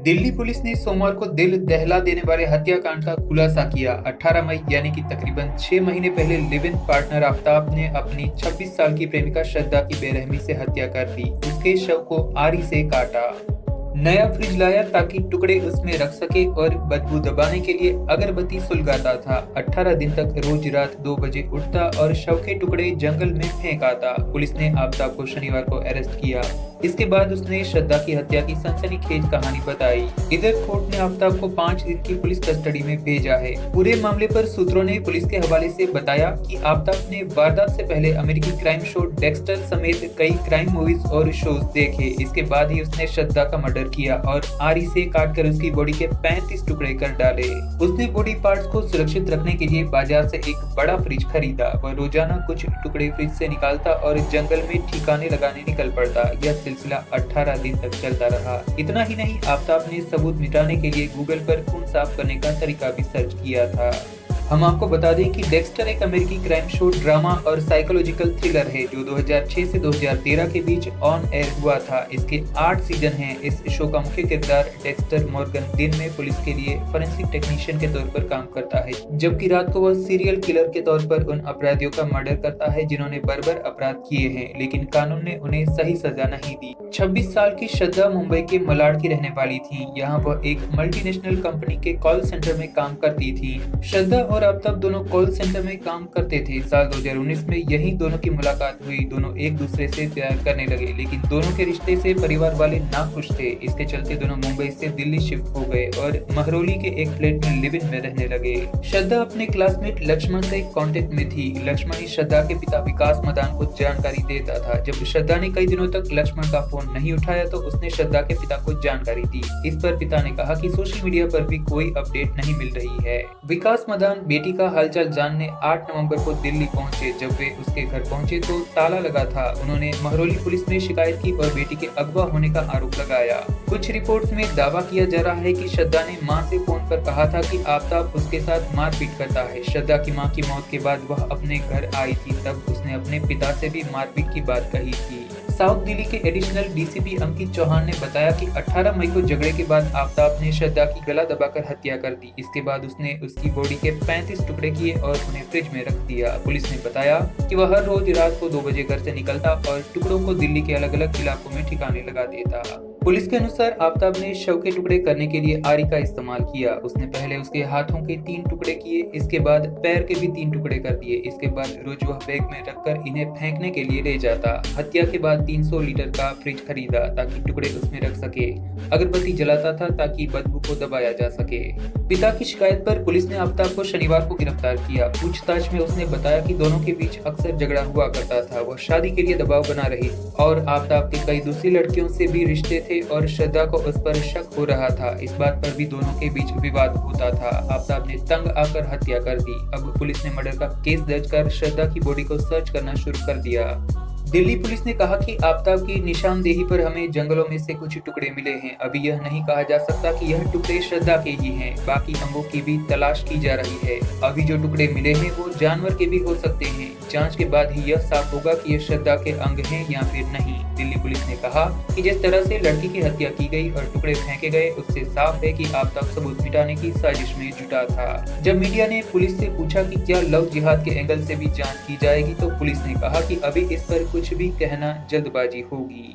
Delhi police ने सोमवार को दिल दहला देने वाले हत्याकांड का खुलासा किया। 18 मई यानी कि तकरीबन 6 महीने पहले लिव इन पार्टनर आफताब ने अपनी 26 साल की प्रेमिका श्रद्धा की बेरहमी से हत्या कर दी। उसके शव को आरी से काटा। नया फ्रिज लाया ताकि टुकड़े उसमें रख सके और बदबू दबाने के लिए अगरबत्ती सुलगाता था। 18 दिन तक रोज रात 2 बजे उठता और शव के टुकड़े जंगल में फेंक आता। पुलिस ने आफताब को शनिवार को अरेस्ट किया। इसके बाद उसने श्रद्धा की हत्या की सनसनीखेज कहानी बताई। इधर कोर्ट ने आफताब को 5 दिन की पुलिस कस्टडी में भेजा है। पूरे मामले पर सूत्रों ने पुलिस के हवाले से बताया कि आफताब ने वारदात से पहले अमेरिकी क्राइम शो डेक्स्टर समेत कई क्राइम मूवीज और शोज देखे। इसके बाद ही उसने श्रद्धा का मर्डर किया और आरी से काटकर उसकी बॉडी के 35 टुकड़े कर डाले। उसने बॉडी पार्ट्स को सुरक्षित रखने के लिए बाजार से एक बड़ा फ्रिज खरीदा। वह रोजाना कुछ टुकड़े फ्रिज से निकालता और जंगल में ठिकाने लगाने निकल पड़ता। यह सिलसिला 18 दिन तक चलता रहा। इतना ही नहीं, आफताब ने सबूत मिटाने के लिए गूगल पर खून साफ करने का तरीका भी सर्च किया था। हम आपको बता दें कि डेक्स्टर एक अमेरिकी क्राइम शो, ड्रामा और साइकोलॉजिकल थ्रिलर है जो 2006 से 2013 के बीच ऑन एयर हुआ था। इसके 8 सीजन हैं। इस शो का मुख्य किरदार डेक्स्टर मॉर्गन दिन में पुलिस के लिए फोरेंसिक टेक्नीशियन के तौर पर काम करता है, जबकि रात को वह सीरियल किलर के तौर पर उन अपराधियों का मर्डर करता है जिन्होंने बर्बर अपराध किए हैं, लेकिन कानून ने उन्हें सही सजा नहीं दी। 26 साल की श्रद्धा मुंबई के मलाड की रहने वाली थी। यहाँ वह एक मल्टीनेशनल कंपनी के कॉल सेंटर में काम करती थी। श्रद्धा और आफताब दोनों कॉल सेंटर में काम करते थे। साल 2019 में यही दोनों की मुलाकात हुई। दोनों एक दूसरे से प्यार करने लगे, लेकिन दोनों के रिश्ते से परिवार वाले नाखुश थे। इसके चलते दोनों मुंबई से दिल्ली शिफ्ट हो गए और महरौली के एक फ्लैट में लिव इन में रहने लगे। श्रद्धा अपने क्लासमेट लक्ष्मण से कांटेक्ट में थी। लक्ष्मण ही श्रद्धा के पिता विकास मदान को जानकारी देता था। जब श्रद्धा ने कई दिनों तक लक्ष्मण का फोन नहीं उठाया तो उसने श्रद्धा के पिता को जानकारी दी। इस पर पिता ने कहा कि सोशल मीडिया पर भी कोई अपडेट नहीं मिल रही है। विकास मदान बेटी का हालचाल जानने 8 नवंबर को दिल्ली पहुंचे। जब वे उसके घर पहुंचे तो ताला लगा था। उन्होंने महरौली पुलिस में शिकायत की और बेटी के अगवा होने का आरोप लगाया। कुछ रिपोर्ट्स में दावा किया जा रहा है कि श्रद्धा ने मां से फोन पर कहा था कि आफताब उसके साथ मारपीट करता है। श्रद्धा की मां की मौत के बाद वह अपने घर आई थी, तब उसने अपने पिता से भी मारपीट की बात कही थी। साउथ दिल्ली के एडिशनल डीसीपी अंकित चौहान ने बताया कि 18 मई को झगड़े के बाद आफताब ने श्रद्धा की गला दबाकर हत्या कर दी। इसके बाद उसने उसकी बॉडी के 35 टुकड़े किए और उन्हें फ्रिज में रख दिया। पुलिस ने बताया कि वह हर रोज रात को 2 बजे घर से निकलता और टुकड़ों को दिल्ली के अलग अलग इलाकों में ठिकाने लगा देता। पुलिस के अनुसार आफताब ने शव के टुकड़े करने के लिए आरी का इस्तेमाल किया। उसने पहले उसके हाथों के 3 टुकड़े किए, इसके बाद पैर के भी 3 टुकड़े कर दिए। इसके बाद रोज वह बैग में रखकर इन्हें फेंकने के लिए ले जाता। हत्या के बाद 300 लीटर का फ्रिज खरीदा ताकि टुकड़े उसमें रख सके। अगरबत्ती जलाता था ताकि बदबू को दबाया जा सके। पिता की शिकायत पर पुलिस ने आफताब को शनिवार को गिरफ्तार किया। पूछताछ में उसने बताया कि दोनों के बीच अक्सर झगड़ा हुआ करता था। वह शादी के लिए दबाव बना रही और आफताब के कई दूसरी लड़कियों से भी रिश्ते थे और श्रद्धा को उस पर शक हो रहा था। इस बात पर भी दोनों के बीच विवाद होता था। आफताब ने तंग आकर हत्या कर दी। अब पुलिस ने मर्डर का केस दर्ज कर श्रद्धा की बॉडी को सर्च करना शुरू कर दिया। दिल्ली पुलिस ने कहा कि आफताब की निशानदेही पर हमें जंगलों में से कुछ टुकड़े मिले हैं। अभी यह नहीं कहा जा सकता कि यह टुकड़े श्रद्धा के ही हैं। बाकी अंगों की भी तलाश की जा रही है। अभी जो टुकड़े मिले हैं वो जानवर के भी हो सकते हैं। जांच के बाद ही यह साफ होगा कि ये श्रद्धा के अंग हैं या फिर नहीं। दिल्ली पुलिस ने कहा कि जिस तरह से लड़की की हत्या की गई और टुकड़े फेंके गए, उससे साफ है कि आफताब सबूत मिटाने की साजिश में जुटा था। जब मीडिया ने पुलिस से पूछा कि क्या लव जिहाद के एंगल से भी जांच की जाएगी, तो पुलिस ने कहा कि अभी इस पर कुछ भी कहना जल्दबाजी होगी।